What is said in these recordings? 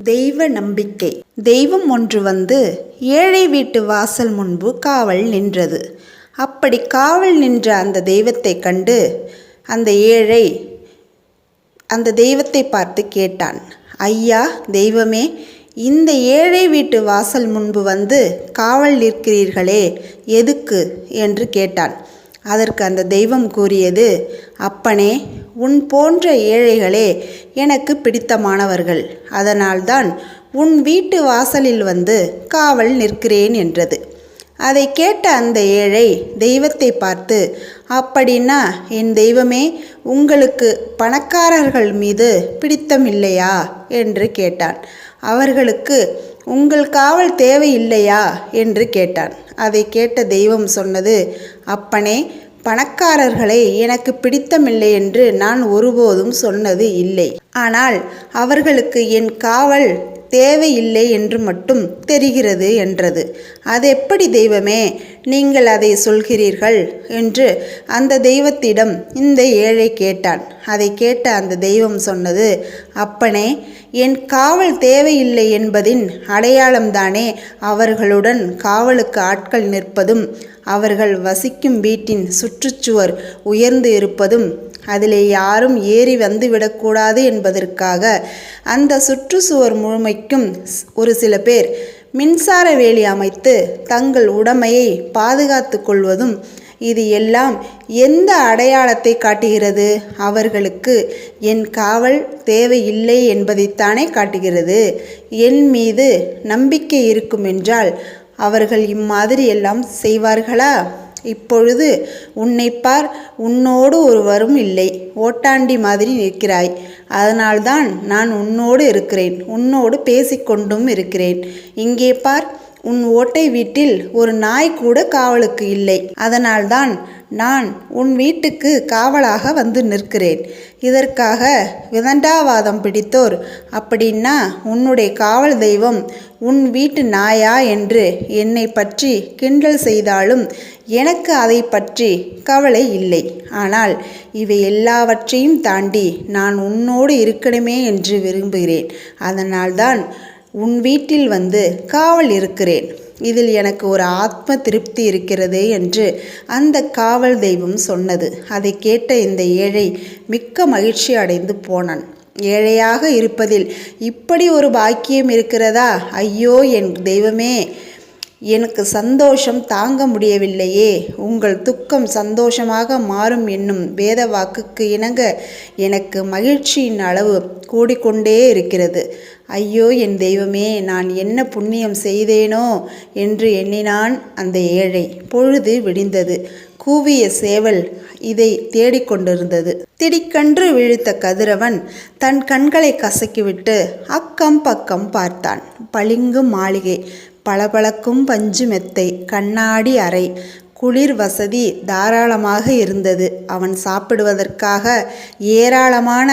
தெய்வ நம்பிக்கை. தெய்வம் ஒன்று வந்து ஏழை வீட்டு வாசல் முன்பு காவல் நின்றது. அப்படி காவல் நின்ற அந்த தெய்வத்தை கண்டு அந்த ஏழை அந்த தெய்வத்தை பார்த்து கேட்டான், ஐயா தெய்வமே, இந்த ஏழை வீட்டு வாசல் முன்பு வந்து காவல் நிற்கிறீர்களே, எதுக்கு என்று கேட்டான். அதற்கு அந்த தெய்வம் கூறியது, அப்பனே, உன் போன்ற ஏழைகளே எனக்கு பிடித்தமானவர்கள், அதனால்தான் உன் வீட்டு வாசலில் வந்து காவல் நிற்கிறேன் என்றது. அதை கேட்ட அந்த ஏழை தெய்வத்தை பார்த்து, அப்படின்னா என் தெய்வமே, உங்களுக்கு பணக்காரர்கள் மீது பிடித்தம் இல்லையா என்று கேட்டான். அவர்களுக்கு உங்கள் காவல் தேவையில்லையா என்று கேட்டான். அதை கேட்ட தெய்வம் சொன்னது, அப்பனே, பணக்காரர்களை எனக்கு பிடித்தமில்லை என்று நான் ஒருபோதும் சொன்னது இல்லை. ஆனால் அவர்களுக்கு என் காவல் தேவையில்லை என்று மட்டும் தெரிகிறது என்றது. அது எப்படி தெய்வமே நீங்கள் அதை சொல்கிறீர்கள் என்று அந்த தெய்வத்திடம் இந்த ஏழை கேட்டான். அதை கேட்ட அந்த தெய்வம் சொன்னது, அப்பனே, என் காவல் தேவையில்லை என்பதின் அடையாளம்தானே அவர்களுடன் காவலுக்கு ஆட்கள் நிற்பதும், அவர்கள் வசிக்கும் வீட்டின் சுற்றுச்சுவர் உயர்ந்து இருப்பதும், அதிலே யாரும் ஏறி வந்து விடக்கூடாது என்பதற்காக அந்த சுற்றுச்சுவர் முழுமைக்கும் ஒரு சில பேர் மின்சார வேலி அமைத்து தங்கள் உடைமையை பாதுகாத்து கொள்வதும், இது எல்லாம் எந்த அடையாளத்தை காட்டுகிறது? அவர்களுக்கு என் காவல் தேவையில்லை என்பதைத்தானே காட்டுகிறது. என் மீது நம்பிக்கை இருக்கும் என்றால் அவர்கள் இம்மாதிரி எல்லாம் செய்வார்களா? இப்பொழுது உன்னை பார், உன்னோடு ஒருவரும் இல்லை, ஓட்டாண்டி மாதிரி நிற்கிறாய். அதனால்தான் நான் உன்னோடு இருக்கிறேன், உன்னோடு பேசிக்கொண்டும் இருக்கிறேன். இங்கே பார், உன் ஓட்டை வீட்டில் ஒரு நாய் கூட காவலுக்கு இல்லை. அதனால்தான் நான் உன் வீட்டுக்கு காவலாக வந்து நிற்கிறேன். இதற்காக விதண்டாவாதம் பிடித்தோர், அப்படின்னா உன்னுடைய காவல் தெய்வம் உன் வீட்டு நாயா என்று என்னை பற்றி கிண்டல் செய்தாலும் எனக்கு அதை பற்றி கவலை இல்லை. ஆனால் இவை எல்லாவற்றையும் தாண்டி நான் உன்னோடு இருக்கணுமே என்று விரும்புகிறேன். அதனால்தான் உன் வீட்டில் வந்து காவல் இருக்கிறேன். இதில் எனக்கு ஒரு ஆத்ம திருப்தி இருக்கிறது என்று அந்த காவல் தெய்வம் சொன்னது. அதை கேட்ட இந்த ஏழை மிக்க மகிழ்ச்சி அடைந்து போனான். ஏழையாக இருப்பதில் இப்படி ஒரு பாக்கியம் இருக்கிறதா? ஐயோ என் தெய்வமே, எனக்கு சந்தோஷம் தாங்க முடியவில்லையே. உங்கள் துக்கம் சந்தோஷமாக மாறும் என்னும் வேத வாக்குக்கு இணங்க எனக்கு மகிழ்ச்சியின் அளவு கூடிக்கொண்டே இருக்கிறது. ஐயோ என் தெய்வமே, நான் என்ன புண்ணியம் செய்தேனோ என்று எண்ணினான் அந்த ஏழை. பொழுது விடிந்தது. கூவிய சேவல் இதை தேடிக்கொண்டிருந்தது. திடிக்கன்று விழித்த கதிரவன் தன் கண்களை கசக்கிவிட்டு அக்கம் பக்கம் பார்த்தான். பளிங்கு மாளிகை, பளபளக்கும் பஞ்சு மெத்தை, கண்ணாடி அறை, குளிர் வசதி தாராளமாக இருந்தது. அவன் சாப்பிடுவதற்காக ஏராளமான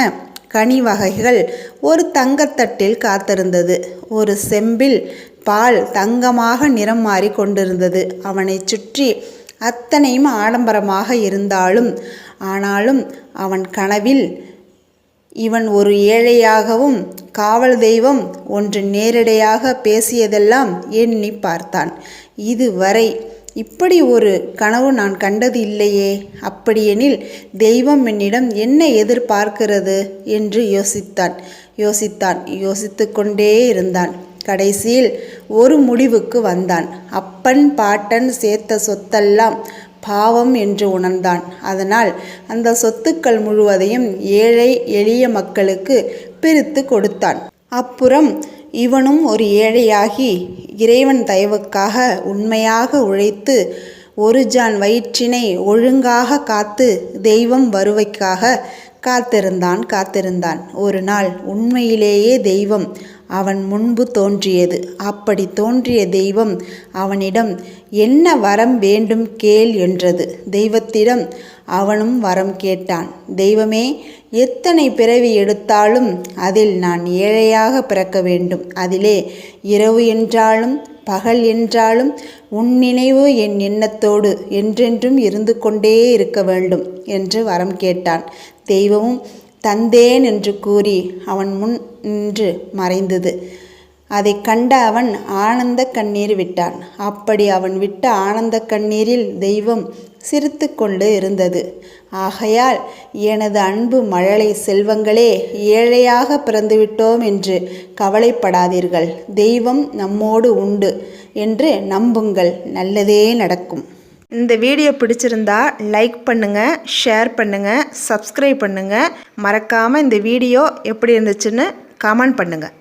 கனி வகைகள் ஒரு தங்கத்தட்டில் காத்திருந்தது. ஒரு செம்பில் பால் தங்கமாக நிறம் மாறி கொண்டிருந்தது. அவனை சுற்றி அத்தனையும் ஆடம்பரமாக இருந்தாலும் ஆனாலும் அவன் கனவில் இவன் ஒரு ஏழையாகவும் காவல் தெய்வம் ஒன்று நேரடியாக பேசியதெல்லாம் எண்ணி பார்த்தான். இதுவரை இப்படி ஒரு கனவு நான் கண்டது இல்லையே. அப்படியெனில் தெய்வம் என்னிடம் என்ன எதிர்பார்க்கிறது என்று யோசித்து கொண்டே இருந்தான். கடைசியில் ஒரு முடிவுக்கு வந்தான். அப்பன் பாட்டன் சேர்த்த சொத்தெல்லாம் பாவம் என்று உணர்ந்தான். அதனால் அந்த சொத்துக்கள் முழுவதையும் ஏழை எளிய மக்களுக்கு பிரித்து கொடுத்தான். அப்புறம் இவனும் ஒரு ஏழையாகி இறைவன் தயவுக்காக உண்மையாக உழைத்து ஒரு ஜான் வயிற்றினை ஒழுங்காக காத்து தெய்வம் வருவைக்காக காத்திருந்தான். ஒரு நாள் உண்மையிலேயே தெய்வம் அவன் முன்பு தோன்றியது. அப்படி தோன்றிய தெய்வம் அவனிடம் என்ன வரம் வேண்டும் கேள் என்றது. தெய்வத்திடம் அவனும் வரம் கேட்டான். தெய்வமே, எத்தனை பிறவி எடுத்தாலும் அதில் நான் ஏழையாக பிறக்க வேண்டும். அதிலே இரவு என்றாலும் பகல் என்றாலும் உன் நினைவு என் எண்ணத்தோடு என்றென்றும் இருந்து கொண்டே இருக்க வேண்டும் என்று வரம் கேட்டான். தெய்வமும் தந்தேன் என்று கூறி அவன் முன் நின்று மறைந்தது. அதை கண்ட அவன் ஆனந்த கண்ணீர் விட்டான். அப்படி அவன் விட்ட ஆனந்த கண்ணீரில் தெய்வம் சிரித்து கொண்டு இருந்தது. ஆகையால் எனது அன்பு மழலை செல்வங்களே, ஏழையாக பிறந்துவிட்டோம் என்று கவலைப்படாதீர்கள். தெய்வம் நம்மோடு உண்டு என்று நம்புங்கள். நல்லதே நடக்கும். இந்த வீடியோ பிடிச்சிருந்தா லைக் பண்ணுங்கள், ஷேர் பண்ணுங்கள், சப்ஸ்கிரைப் பண்ணுங்கள். மறக்காமல் இந்த வீடியோ எப்படி இருந்துச்சுன்னு கமெண்ட் பண்ணுங்கள்.